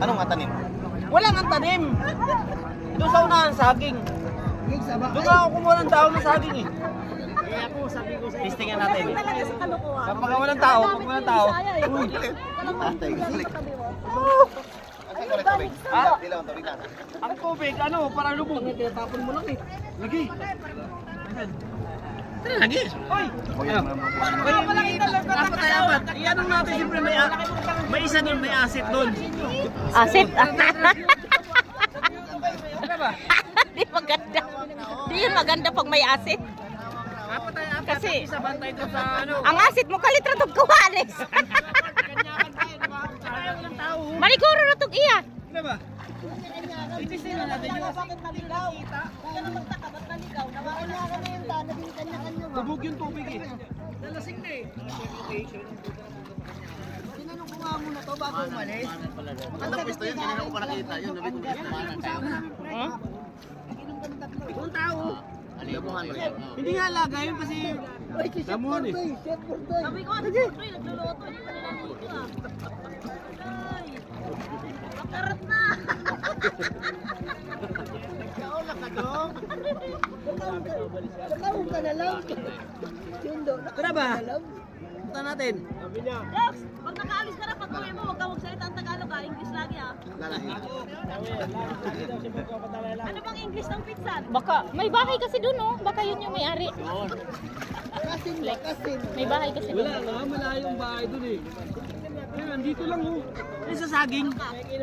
Anong nga tanim? Walang ang tanim. Doon sa unahan, saging. Doon ako kumuha ng tao ng saging eh. Kaya ako sabi ko sa testingan natin. Kapag walang tao, pag walang tao. Atay, galik. Ang tubig, ano, parang lubog. Tapon mo lang eh. Lagi. Tara, lagi. Hoy! Dapat tayo apat. Iyan natin, siyempre may isa doon, may asset doon. Asset? Ano ba? Di maganda. Di yun maganda pag may asset. Dapat tayo apat. Kasi, isa bantay doon sa ano. ang asset mo kalitra itong kuwalis. Maliguro na itong iya. Ano ba? Itisina natin yun. Bakit maligaw? Kaya naman taka, ba't maligaw? Nawawala ka na yung tanong, yung kanya-kanya ba? Lubog yung tubig eh. Dalasing na eh. Tinanong ko nga muna to bago umalis. Magandang pwesto yun, kanina ko pa nakita yun. Nabi ko pwesto kayo. Kung tao. Aliyabuhan rin. Hindi nga alaga yun kasi damuhan eh. Sabi ko, ano ito? Nagluluto. Hindi pa nila nito ah. Ay! Makarat na! Kaulak ka dong. Nakawag ka na lang. Yundo, Tara ba? Punta natin. Dex, pag nakaalis ka na, pag uwi mo, huwag ka magsalita ang Tagalog ah. English lagi ah. Lalahi. Ano bang English ng pizza? Baka, may bahay kasi dun oh. Baka yun yung may-ari. May bahay kasi dun. Wala nga, malayo yung bahay dun eh. Ayun, nandito lang oh. Ay, sa saging.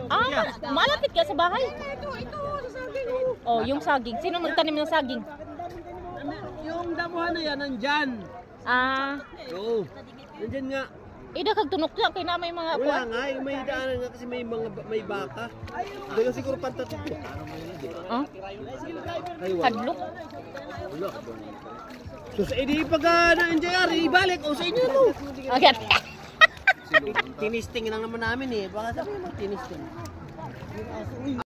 Ah, malapit ka sa bahay. Ito, sa saging. Oh, yung saging. Sino magtanim ng saging? Yung damuhan na yan, nandyan. Ah, Oo. Nandyan nga. ida kag tunok lang kay na may mga Wala kuwan. nga, yung may daanan nga kasi may baka. Doon nga siguro pantatit ko. Ah, Ayun. hadlok. Wala. So sa edi pag na-NJR, ibalik o sa inyo to. Agad. Tinisting lang naman namin eh. Baka sabihin mo tinisting.